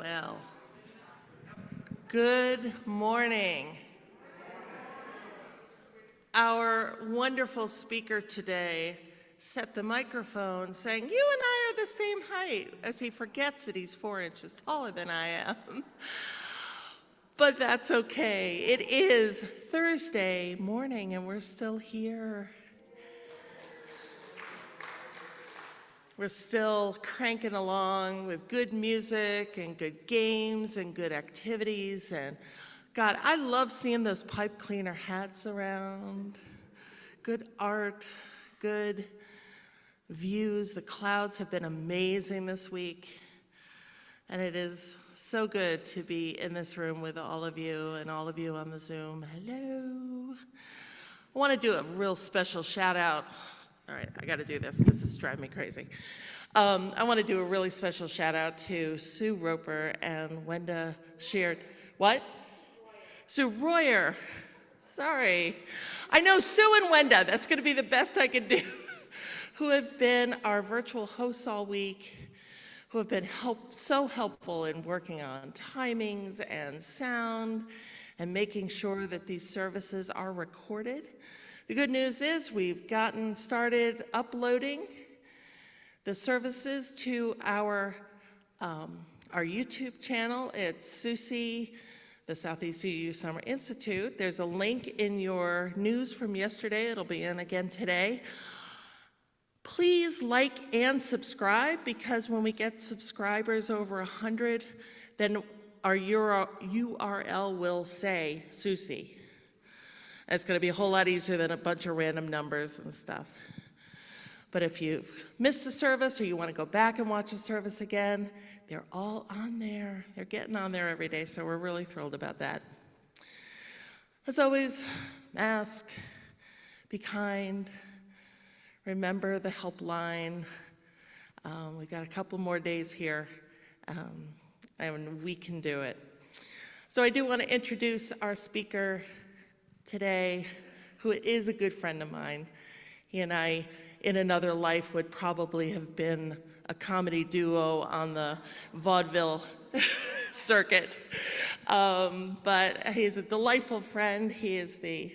Well, good morning. Our wonderful speaker today set the microphone saying, "You and I are the same height," as he forgets that he's 4 inches taller than I am. But that's okay. It is Thursday morning and we're still here. We're still cranking along with good music and good games and good activities. And God, I love seeing those pipe cleaner hats around. Good art, good views. The clouds have been amazing this week. And it is so good to be in this room with all of you and all of you on the Zoom. Hello. I want to do a real special shout out. All right, I got to do this because this is driving me crazy. I want to do a really special shout out to Sue Roper and Wenda Sheard. What? Sue Royer. Sorry. I know Sue and Wenda. That's going to be the best I can do. Who have been our virtual hosts all week, who have been so helpful in working on timings and sound and making sure that these services are recorded. The good news is we've gotten started uploading the services to our YouTube channel. It's SUUSI, the Southeast UU Summer Institute. There's a link in your news from yesterday. It'll be in again today. Please like and subscribe, because when we get subscribers over 100, then our URL will say SUUSI. It's going to be a whole lot easier than a bunch of random numbers and stuff. But if you've missed a service or you want to go back and watch a service again, they're all on there. They're getting on there every day, so we're really thrilled about that. As always, mask, be kind, remember the helpline. We've got a couple more days here, and we can do it. So I do want to introduce our speaker today, who is a good friend of mine. He and I, in another life, would probably have been a comedy duo on the vaudeville circuit. But he's a delightful friend. He is the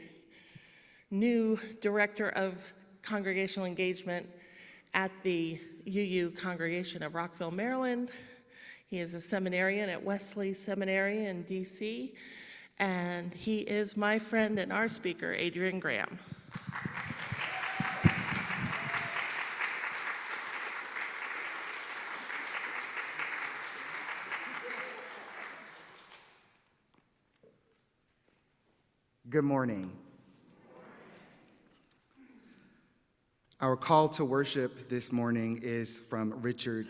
new director of congregational engagement at the UU Congregation of Rockville, Maryland. He is a seminarian at Wesley Seminary in DC. And he is my friend and our speaker, Adrian Graham. Good morning. Our call to worship this morning is from Richard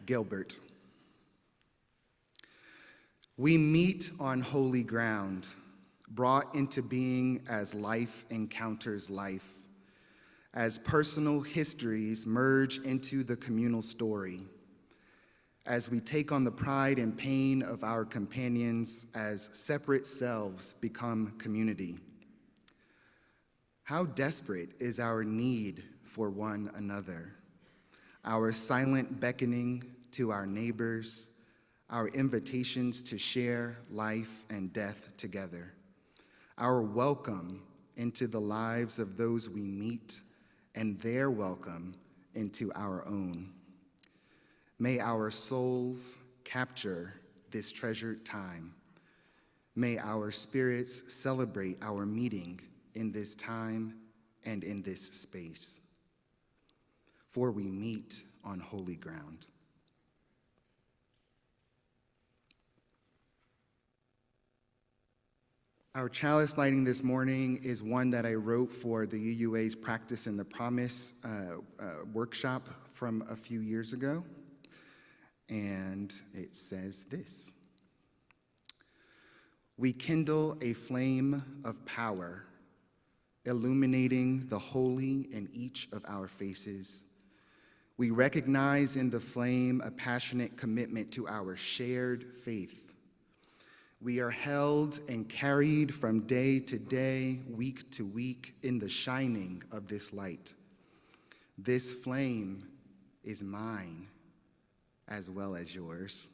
Gilbert. We meet on holy ground, brought into being as life encounters life, as personal histories merge into the communal story, as we take on the pride and pain of our companions as separate selves become community. How desperate is our need for one another, our silent beckoning to our neighbors, our invitations to share life and death together, our welcome into the lives of those we meet, and their welcome into our own. May our souls capture this treasured time. May our spirits celebrate our meeting in this time and in this space. For we meet on holy ground. Our chalice lighting this morning is one that I wrote for the UUA's Practice and the Promise workshop from a few years ago. And it says this: we kindle a flame of power, illuminating the holy in each of our faces. We recognize in the flame a passionate commitment to our shared faith. We are held and carried from day to day, week to week, in the shining of this light. This flame is mine as well as yours.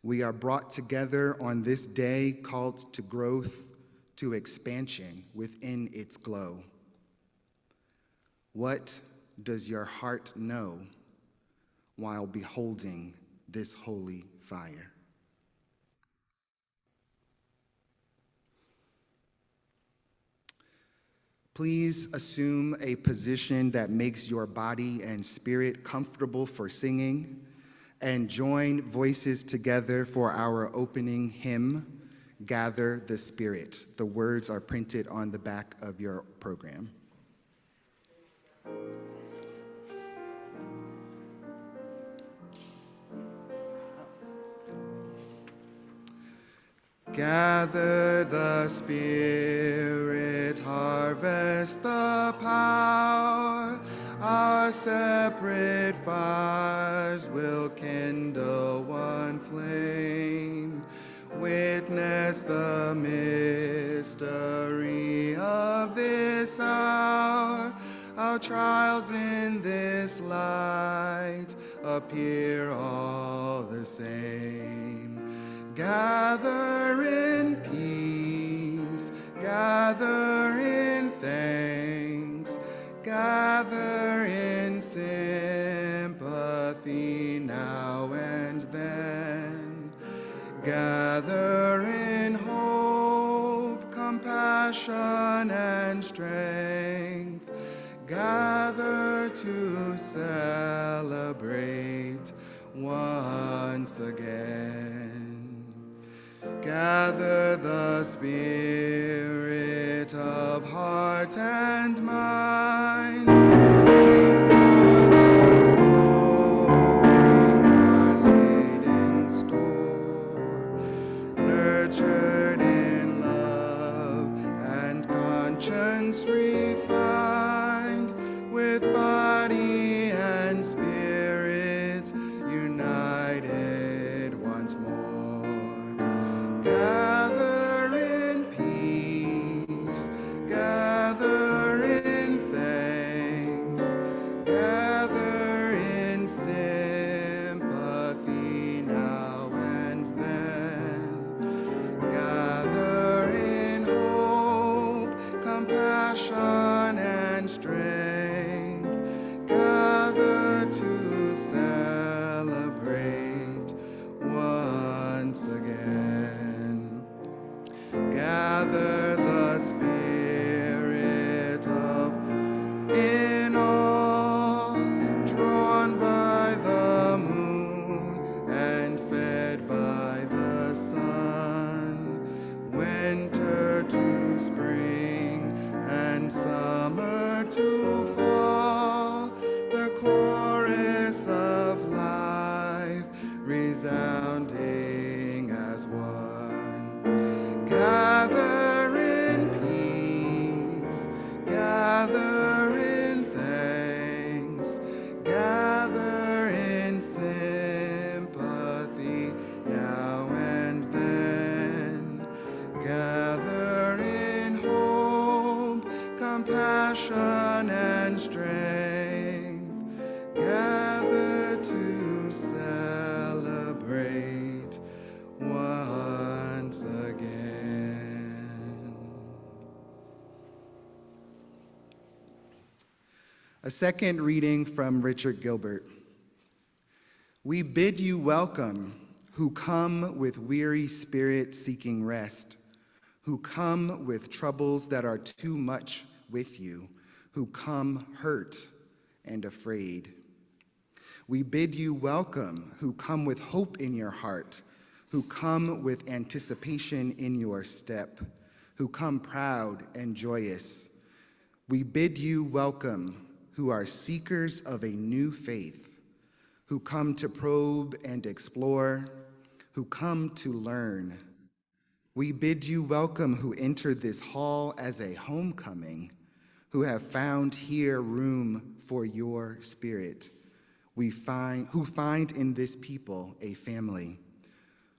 We are brought together on this day called to growth, to expansion within its glow. What does your heart know while beholding this holy fire? Please assume a position that makes your body and spirit comfortable for singing, and join voices together for our opening hymn, Gather the Spirit. The words are printed on the back of your program. Gather the Spirit, harvest the power. Our separate fires will kindle one flame. Witness the mystery of this hour. Our trials in this light appear all the same. Gather in peace, gather in thanks, gather in sympathy now and then. Gather in hope, compassion, and strength. Gather to celebrate once again. Gather the spirit of heart and mind, seeds for the soul we are laid in store, nurtured in love and conscience refined, with body and spirit united once more. Gather in peace, gather in thanks, gather in sympathy now and then. Gather in hope, compassion, and strength. Gather to celebrate once again. Gather the spirit of in all, drawn by the moon and fed by the sun, winter to spring and summer to fall, the chorus of life resounding as one. Gather in peace, gather in thanks, gather in sympathy now and then. Gather in hope, compassion, and strength. Gather to celebrate once again. A second reading from Richard Gilbert. We bid you welcome, who come with weary spirit seeking rest, who come with troubles that are too much with you, who come hurt and afraid. We bid you welcome, who come with hope in your heart, who come with anticipation in your step, who come proud and joyous. We bid you welcome, who are seekers of a new faith, who come to probe and explore, who come to learn. We bid you welcome, who enter this hall as a homecoming, who have found here room for your spirit. Who find in this people a family.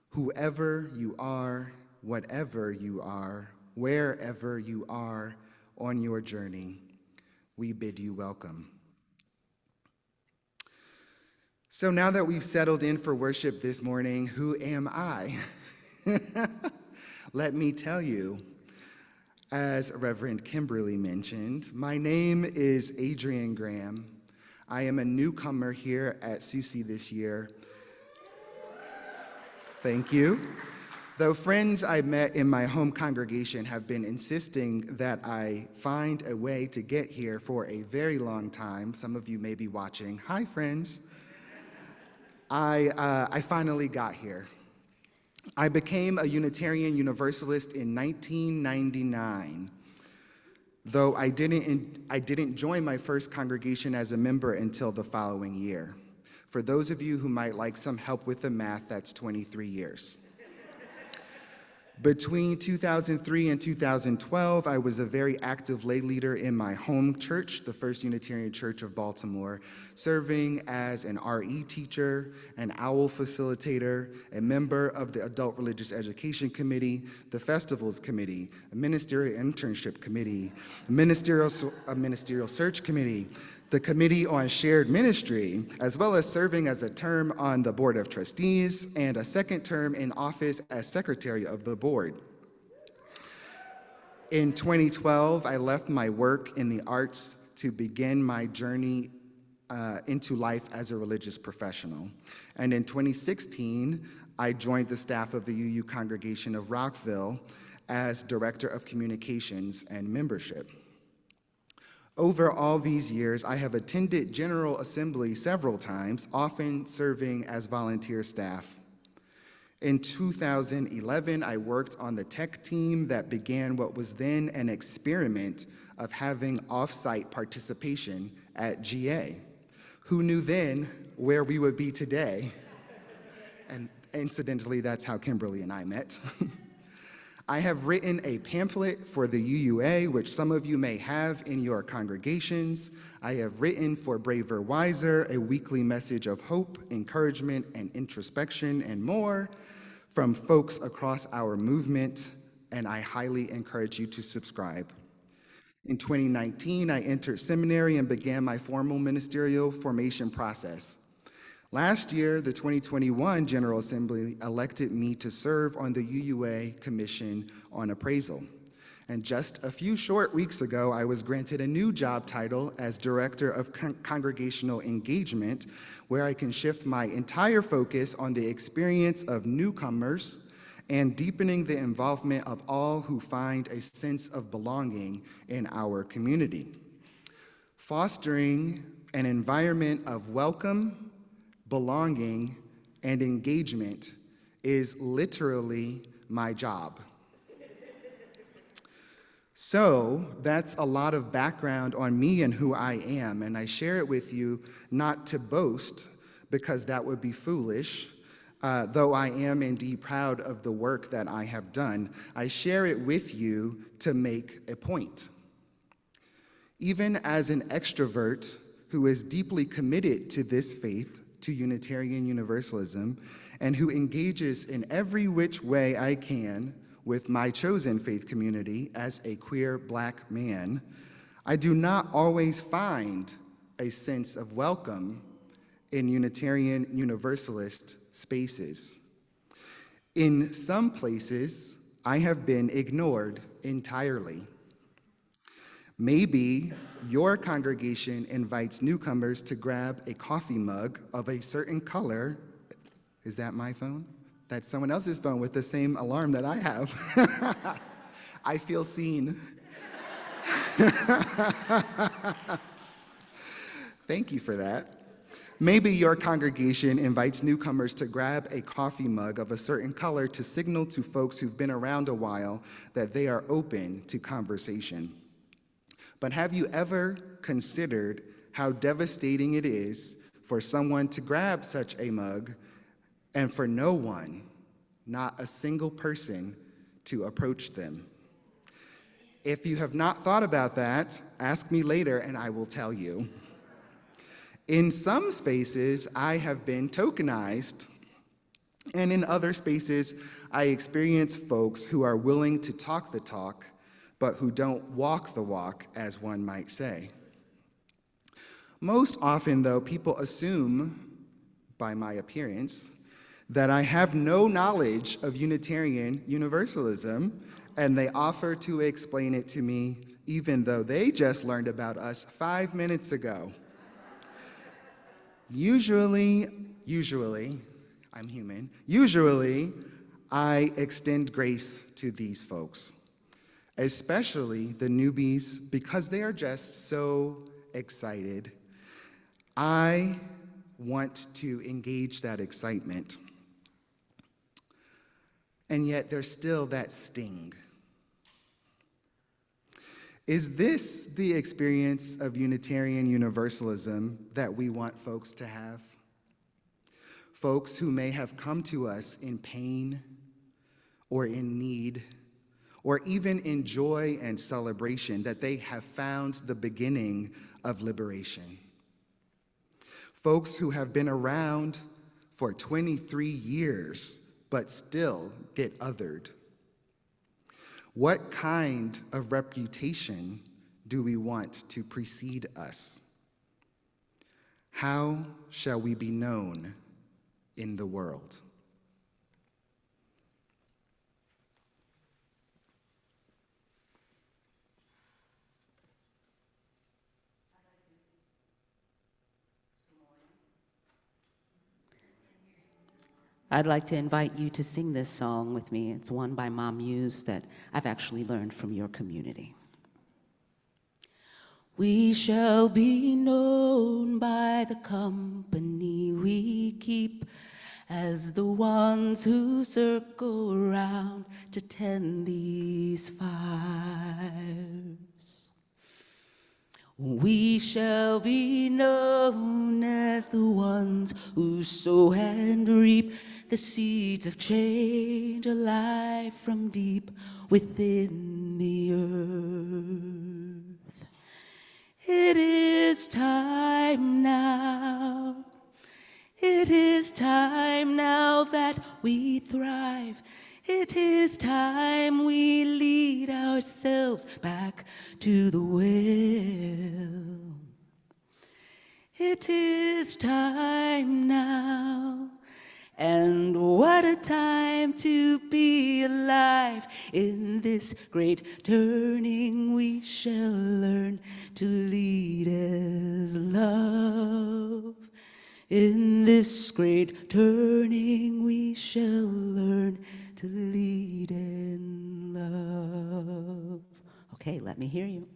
Whoever you are, whatever you are, wherever you are on your journey, we bid you welcome. So now that we've settled in for worship this morning, who am I? Let me tell you, as Reverend Kimberly mentioned, my name is Adrian Graham. I am a newcomer here at SUUSI this year. Thank you. Though friends I met in my home congregation have been insisting that I find a way to get here for a very long time, some of you may be watching. Hi, friends. I finally got here. I became a Unitarian Universalist in 1999, though I didn't join my first congregation as a member until the following year. For those of you who might like some help with the math, that's 23 years. Between 2003 and 2012, I was a very active lay leader in my home church, the First Unitarian Church of Baltimore, serving as an RE teacher, an OWL facilitator, a member of the Adult Religious Education Committee, the Festivals Committee, a Ministerial Internship Committee, a Ministerial Search Committee, the Committee on Shared Ministry, as well as serving as a term on the Board of Trustees and a second term in office as Secretary of the Board. In 2012, I left my work in the arts to begin my journey into life as a religious professional. And in 2016, I joined the staff of the UU Congregation of Rockville as Director of Communications and Membership. Over all these years, I have attended General Assembly several times, often serving as volunteer staff. In 2011, I worked on the tech team that began what was then an experiment of having off-site participation at GA. Who knew then where we would be today? And incidentally, that's how Kimberly and I met. I have written a pamphlet for the UUA, which some of you may have in your congregations. I have written for Braver Wiser, a weekly message of hope, encouragement, and introspection, and more from folks across our movement, and I highly encourage you to subscribe. In 2019, I entered seminary and began my formal ministerial formation process. Last year, the 2021 General Assembly elected me to serve on the UUA Commission on Appraisal. And just a few short weeks ago, I was granted a new job title as Director of Congregational Engagement, where I can shift my entire focus on the experience of newcomers and deepening the involvement of all who find a sense of belonging in our community. Fostering an environment of welcome, belonging, and engagement is literally my job. So that's a lot of background on me and who I am, and I share it with you not to boast, because that would be foolish, though I am indeed proud of the work that I have done. I share it with you to make a point. Even as an extrovert who is deeply committed to this faith, to Unitarian Universalism, and who engages in every which way I can with my chosen faith community as a queer Black man, I do not always find a sense of welcome in Unitarian Universalist spaces. In some places, I have been ignored entirely. Maybe your congregation invites newcomers to grab a coffee mug of a certain color. Is that my phone? That's someone else's phone with the same alarm that I have. I feel seen. Thank you for that. Maybe your congregation invites newcomers to grab a coffee mug of a certain color to signal to folks who've been around a while that they are open to conversation. But have you ever considered how devastating it is for someone to grab such a mug and for no one, not a single person, to approach them? If you have not thought about that, ask me later and I will tell you. In some spaces, I have been tokenized, and in other spaces, I experience folks who are willing to talk the talk, but who don't walk the walk, as one might say. Most often, though, people assume by my appearance that I have no knowledge of Unitarian Universalism, and they offer to explain it to me, even though they just learned about us 5 minutes ago. Usually, I'm human, usually I extend grace to these folks, especially the newbies, because they are just so excited. I want to engage that excitement. And yet there's still that sting. Is this the experience of Unitarian Universalism that we want folks to have? Folks who may have come to us in pain or in need, or even in joy and celebration, that they have found the beginning of liberation. Folks who have been around for 23 years, but still get othered. What kind of reputation do we want to precede us? How shall we be known in the world? I'd like to invite you to sing this song with me. It's one by Ma Muse that I've actually learned from your community. We shall be known by the company we keep as the ones who circle around to tend these fires. We shall be known as the ones who sow and reap the seeds of change alive from deep within the earth. It is time now. It is time now that we thrive. It is time we lead ourselves back to the well. It is time now. And what a time to be alive. In this great turning we shall learn to lead as love. In this great turning we shall learn to lead in love. Okay, let me hear you.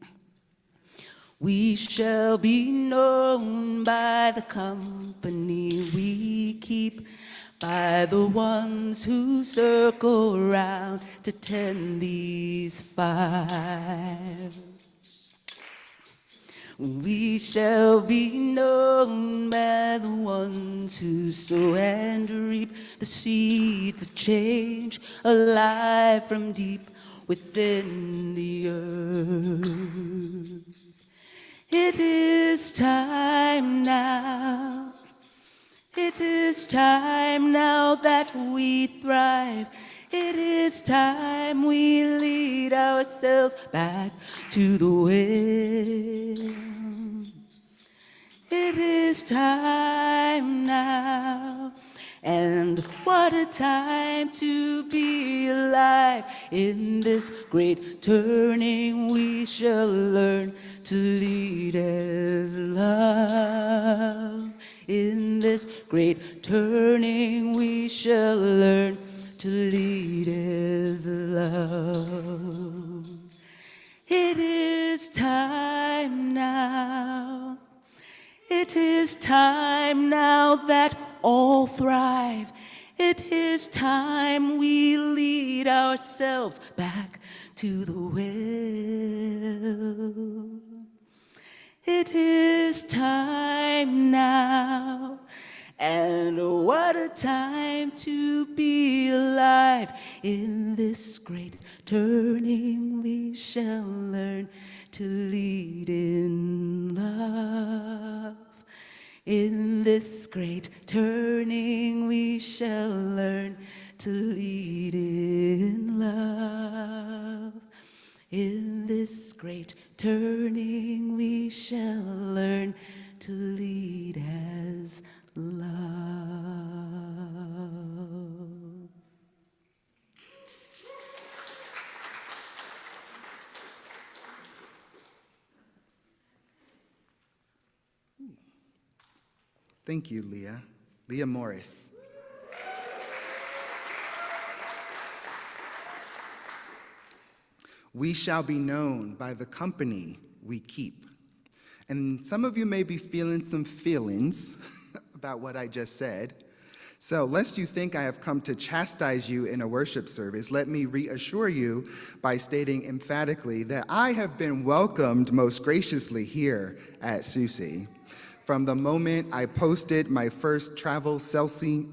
We shall be known by the company we keep, by the ones who circle around to tend these fires. We shall be known by the ones who sow and reap the seeds of change alive from deep within the earth. It is time now. It is time now that we thrive. It is time we lead ourselves back to the well. It is time now, and what a time to be alive. In this great turning we shall learn to lead as love. In this great turning we shall learn to lead as love. It is time now. It is time now that all thrive. It is time we lead ourselves back to the well. It is time now, and what a time to be alive. In this great turning we shall learn to lead in love. In this great turning we shall learn to lead in love. In this great turning we shall learn to lead as love. Thank you, Lea. Lea Morris. We shall be known by the company we keep. And some of you may be feeling some feelings about what I just said. So, lest you think I have come to chastise you in a worship service, let me reassure you by stating emphatically that I have been welcomed most graciously here at SUUSI. From the moment I posted my first travel selfie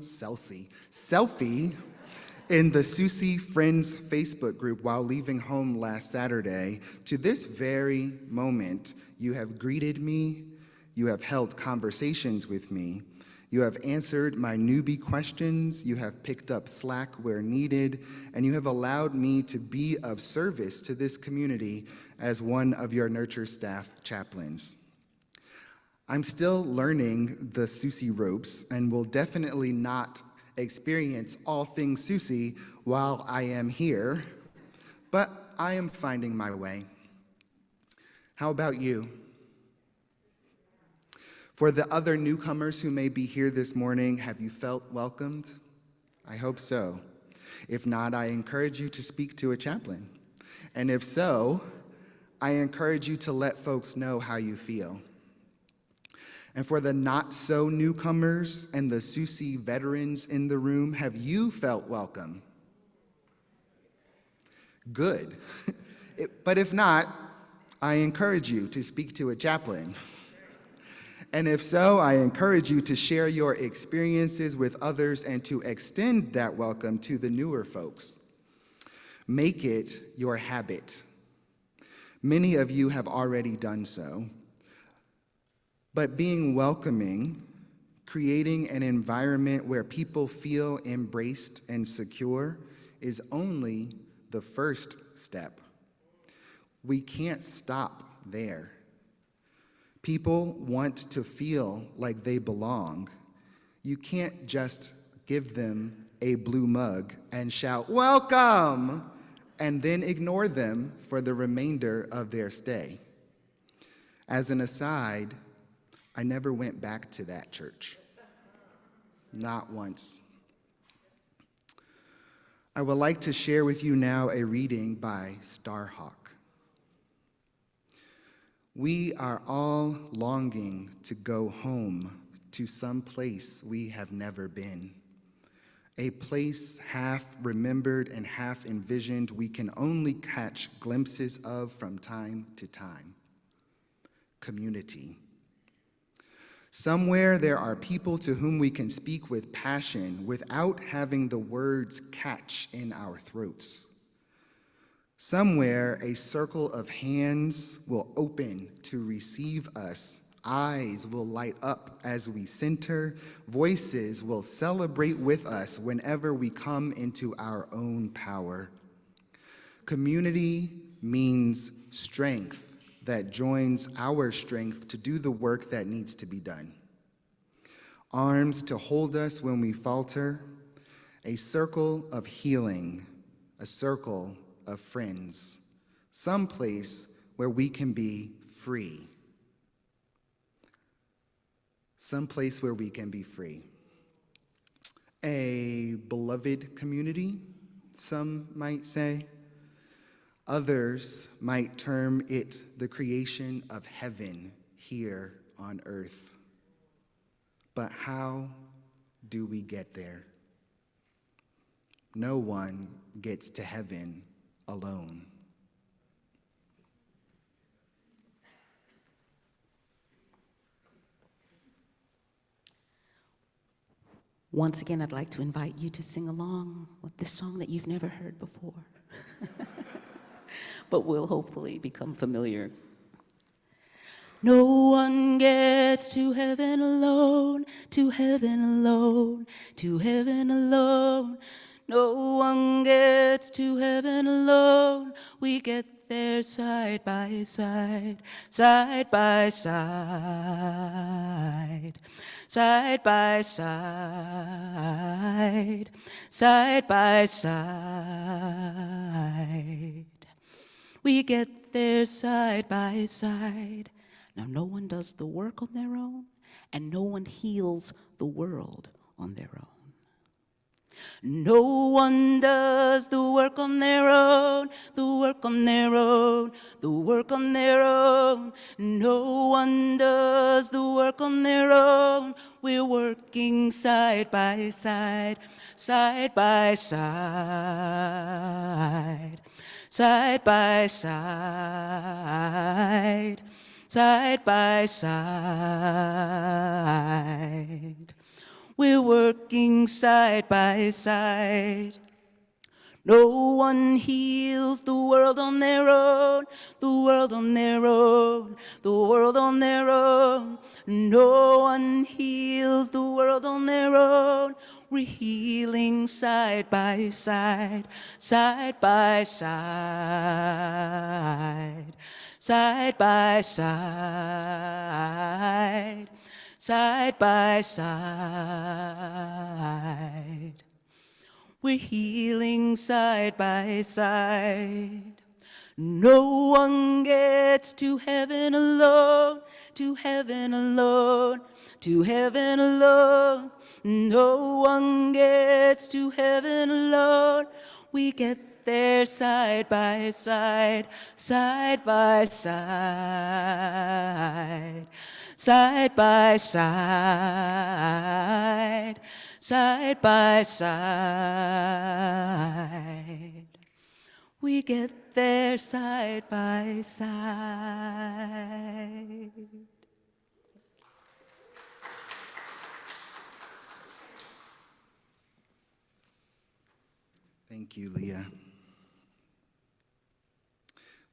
in the SUUSI Friends Facebook group while leaving home last Saturday, to this very moment, you have greeted me, you have held conversations with me, you have answered my newbie questions, you have picked up slack where needed, and you have allowed me to be of service to this community as one of your nurture staff chaplains. I'm still learning the SUUSI ropes and will definitely not experience all things SUUSI while I am here, but I am finding my way. How about you? For the other newcomers who may be here this morning, have you felt welcomed? I hope so. If not, I encourage you to speak to a chaplain. And if so, I encourage you to let folks know how you feel. And for the not-so newcomers and the SUUSI veterans in the room, have you felt welcome? Good. But if not, I encourage you to speak to a chaplain. And if so, I encourage you to share your experiences with others and to extend that welcome to the newer folks. Make it your habit. Many of you have already done so. But being welcoming, creating an environment where people feel embraced and secure is only the first step. We can't stop there. People want to feel like they belong. You can't just give them a blue mug and shout, "Welcome!" and then ignore them for the remainder of their stay. As an aside, I never went back to that church. Not once. I would like to share with you now a reading by Starhawk. We are all longing to go home to some place we have never been. A place half remembered and half envisioned we can only catch glimpses of from time to time. Community. Somewhere there are people to whom we can speak with passion without having the words catch in our throats. Somewhere a circle of hands will open to receive us. Eyes will light up as we center. Voices will celebrate with us whenever we come into our own power. Community means strength that joins our strength to do the work that needs to be done. Arms to hold us when we falter. A circle of healing, a circle of friends, someplace where we can be free. Someplace where we can be free. A beloved community, some might say. Others might term it the creation of heaven here on earth. But how do we get there? No one gets to heaven alone. Once again, I'd like to invite you to sing along with this song that you've never heard before, but will hopefully become familiar. No one gets to heaven alone, to heaven alone, to heaven alone. No one gets to heaven alone. We get there side by side, side by side, side by side, side by side. We get there side by side. Now, no one does the work on their own, and no one heals the world on their own. No one does the work on their own, the work on their own, the work on their own. No one does the work on their own. We're working side by side, side by side, side by side, side by side. We're working side by side. No one heals the world on their own, the world on their own, the world on their own. No one heals the world on their own. We're healing side by side, side by side, side by side, side by side. We're healing side by side. No one gets to heaven alone, to heaven alone, to heaven alone. No one gets to heaven alone. We get there side by side, side by side, side by side, side by side. We get there side by side. Thank you, Lea.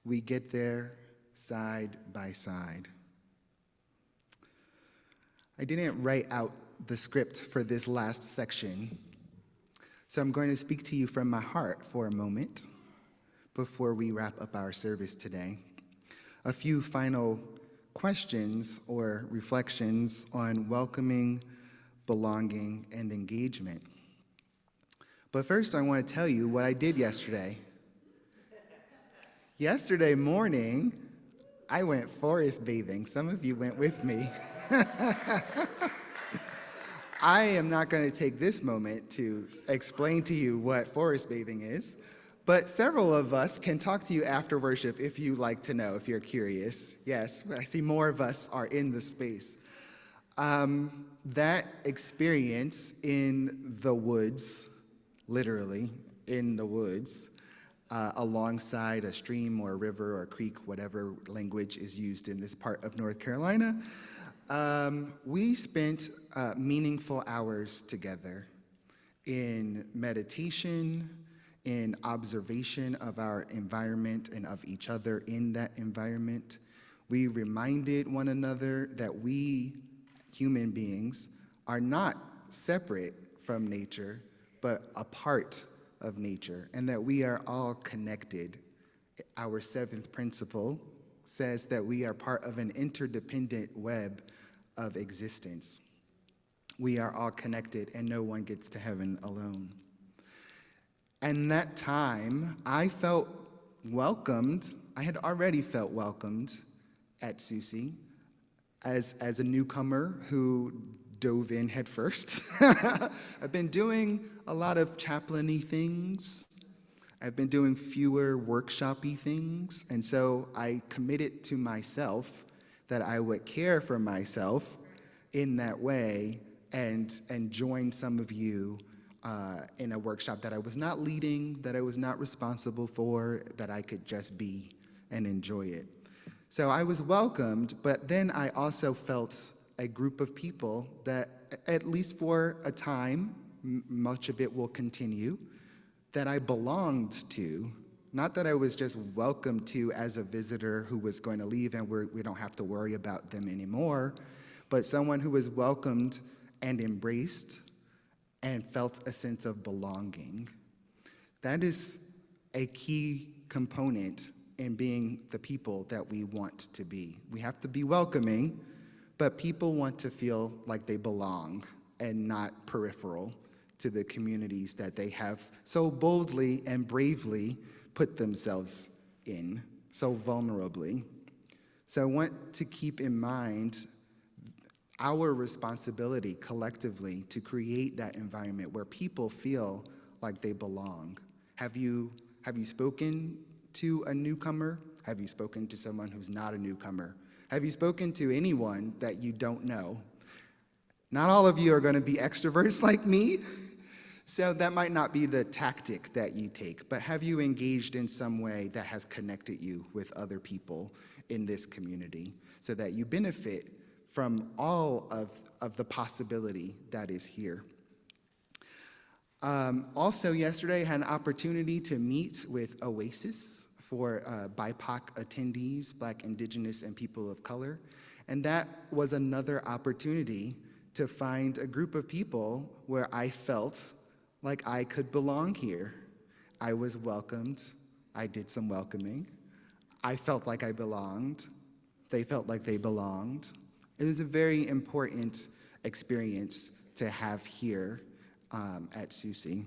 We get there side by side. I didn't write out the script for this last section, so I'm going to speak to you from my heart for a moment before we wrap up our service today. A few final questions or reflections on welcoming, belonging, and engagement. But first, I want to tell you what I did yesterday. Yesterday morning, I went forest bathing. Some of you went with me. I am not going to take this moment to explain to you what forest bathing is, but several of us can talk to you after worship if you like to know, if you're curious. Yes, I see more of us are in the space. That experience in the woods, literally in the woods, alongside a stream or a river or a creek, whatever language is used in this part of North Carolina, we spent meaningful hours together in meditation, in observation of our environment and of each other in that environment. We reminded one another that we, human beings, are not separate from nature, but a part of nature, and that we are all connected. Our seventh principle says that we are part of an interdependent web of existence. We are all connected, and no one gets to heaven alone. And that time, I felt welcomed. I had already felt welcomed at SUUSI as a newcomer who dove in head first. I've been doing a lot of chaplain-y things. I've been doing fewer workshop-y things, and so I committed to myself that I would care for myself in that way and join some of you in a workshop that I was not leading, that I was not responsible for, that I could just be and enjoy it. So I was welcomed, but then I also felt a group of people that, at least for a time, much of it will continue, that I belonged to. Not that I was just welcomed to as a visitor who was going to leave and we don't have to worry about them anymore, but someone who was welcomed and embraced and felt a sense of belonging. That is a key component in being the people that we want to be. We have to be welcoming, but people want to feel like they belong and not peripheral to the communities that they have so boldly and bravely put themselves in, so vulnerably. So I want to keep in mind our responsibility collectively to create that environment where people feel like they belong. Have you spoken to a newcomer? Have you spoken to someone who's not a newcomer? Have you spoken to anyone that you don't know? Not all of you are going to be extroverts like me, so that might not be the tactic that you take, but have you engaged in some way that has connected you with other people in this community so that you benefit from all of the possibility that is here? Also yesterday, I had an opportunity to meet with Oasis for BIPOC attendees, Black, Indigenous, and people of color. And that was another opportunity to find a group of people where I felt like I could belong here. I was welcomed. I did some welcoming. I felt like I belonged. They felt like they belonged. It was a very important experience to have here at SUUSI.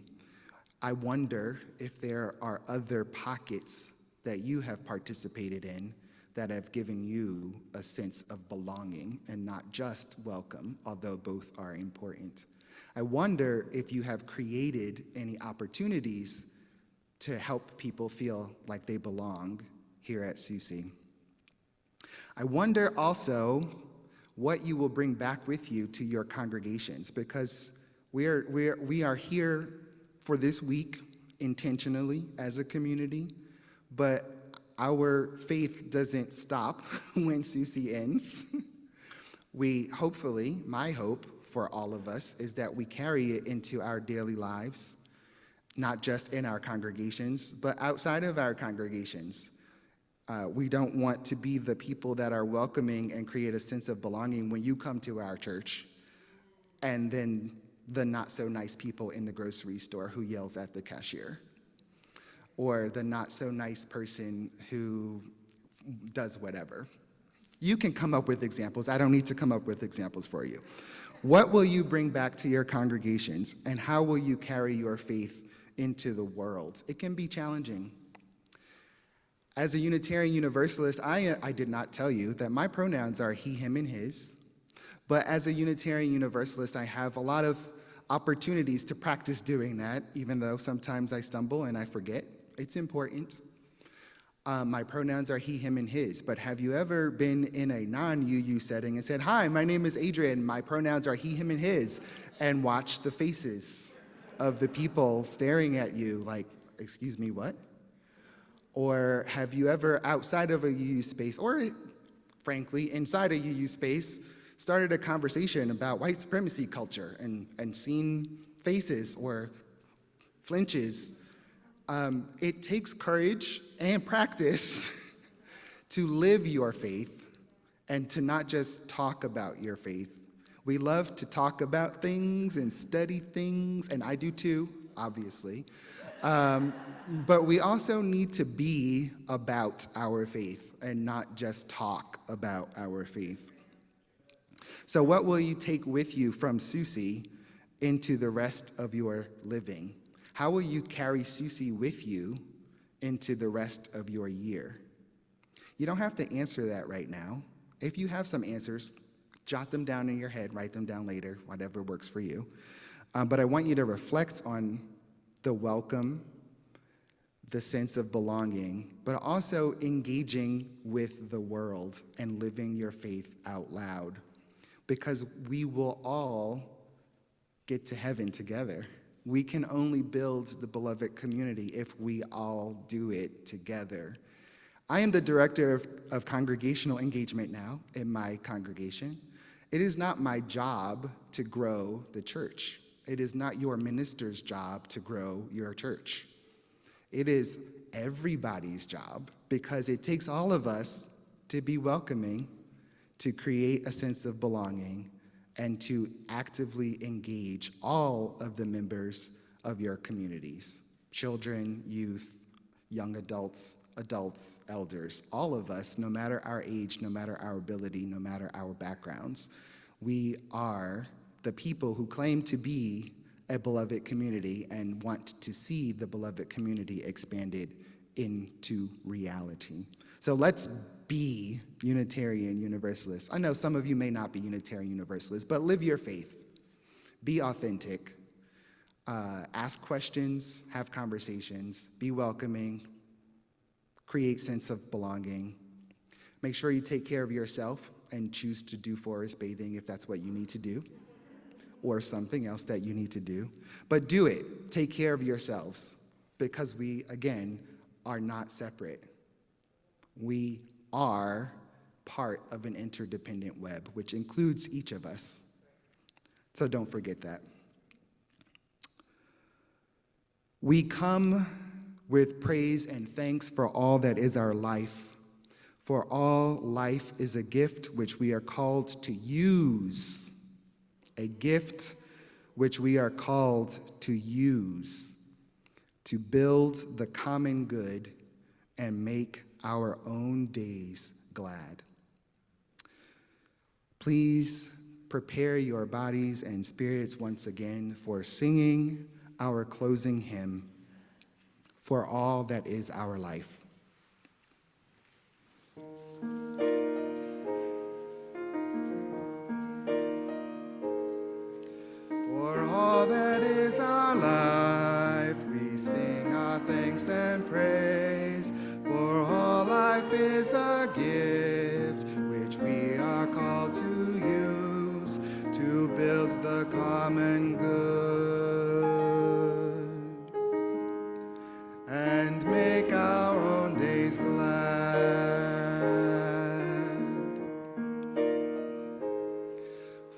I wonder if there are other pockets that you have participated in that have given you a sense of belonging and not just welcome, although both are important. I wonder if you have created any opportunities to help people feel like they belong here at SUUSI. I wonder also what you will bring back with you to your congregations, because we are here for this week intentionally as a community, but our faith doesn't stop when SUUSI ends. We hopefully, my hope for all of us is that we carry it into our daily lives, not just in our congregations, but outside of our congregations. We don't want to be the people that are welcoming and create a sense of belonging when you come to our church, and then the not so nice people in the grocery store who yells at the cashier, or the not so nice person who does whatever. You can come up with examples. I don't need to come up with examples for you. What will you bring back to your congregations, and how will you carry your faith into the world? It can be challenging. As a Unitarian Universalist, I did not tell you that my pronouns are he, him, and his. But as a Unitarian Universalist, I have a lot of opportunities to practice doing that, even though sometimes I stumble and I forget. It's important. My pronouns are he, him, and his. But have you ever been in a non-UU setting and said, "Hi, my name is Adrian, my pronouns are he, him, and his," and watched the faces of the people staring at you like, "Excuse me, what?" Or have you ever, outside of a UU space, or frankly, inside a UU space, started a conversation about white supremacy culture and seen faces or flinches? It takes courage and practice to live your faith and to not just talk about your faith. We love to talk about things and study things, and I do too, obviously. But we also need to be about our faith and not just talk about our faith. So what will you take with you from SUUSI into the rest of your living? How will you carry SUUSI with you into the rest of your year? You don't have to answer that right now. If you have some answers, jot them down in your head, write them down later, whatever works for you. But I want you to reflect on the welcome, the sense of belonging, but also engaging with the world and living your faith out loud, because we will all get to heaven together. We can only build the beloved community if we all do it together. I am the director of congregational engagement now in my congregation. It is not my job to grow the church. It is not your minister's job to grow your church. It is everybody's job, because it takes all of us to be welcoming, to create a sense of belonging, and to actively engage all of the members of your communities: children, youth, young adults, elders, all of us, no matter our age, no matter our ability, no matter our backgrounds. We are the people who claim to be a beloved community and want to see the beloved community expanded into reality. So let's be Unitarian Universalists. I know some of you may not be Unitarian Universalists, but live your faith. Be authentic. Ask questions, have conversations, be welcoming, create sense of belonging. Make sure you take care of yourself and choose to do forest bathing if that's what you need to do, or something else that you need to do. But do it. Take care of yourselves, because we, again, are not separate. We are part of an interdependent web, which includes each of us. So don't forget that. We come with praise and thanks for all that is our life. For all life is a gift which we are called to use. A gift which we are called to use, to build the common good and make our own days glad. Please prepare your bodies and spirits once again for singing our closing hymn, For All That Is Our Life. For all that is our life, we sing our thanks and praise. For all life is a gift which we are called to use to build the common good and make our own days glad.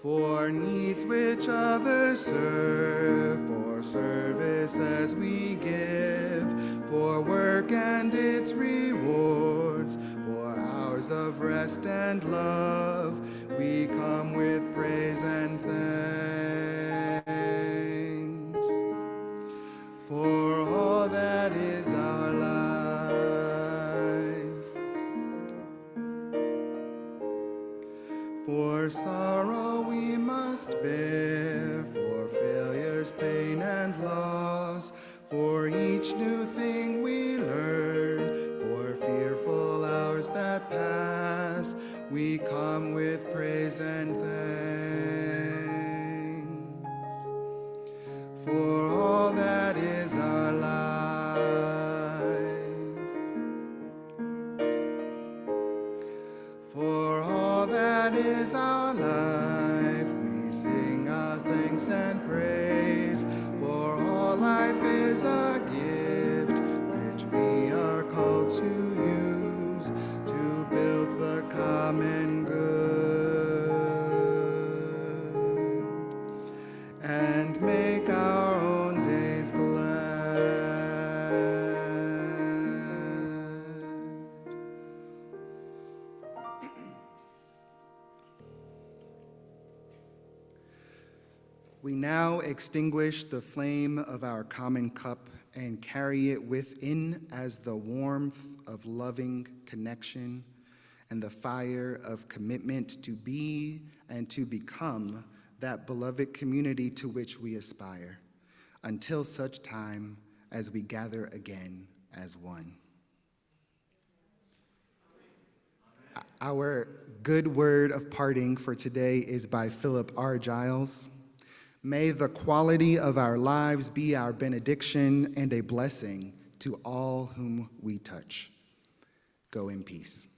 For needs which others serve, for service as we give, for work and its rewards, for hours of rest and love, we come with praise and thanks. For all that is our life, for sorrow we must bear, for failures, pain, and loss, for each new thing we learn, for fearful hours that pass, we come with praise and thanks. For all that is our life, for all that is our life, we sing our thanks and praise. For all life is a gift which we are called to use to build the common good and make our own days glad. We now extinguish the flame of our common cup and carry it within as the warmth of loving connection and the fire of commitment to be and to become that beloved community to which we aspire, until such time as we gather again as one. Our good word of parting for today is by Philip R. Giles. May the quality of our lives be our benediction and a blessing to all whom we touch. Go in peace.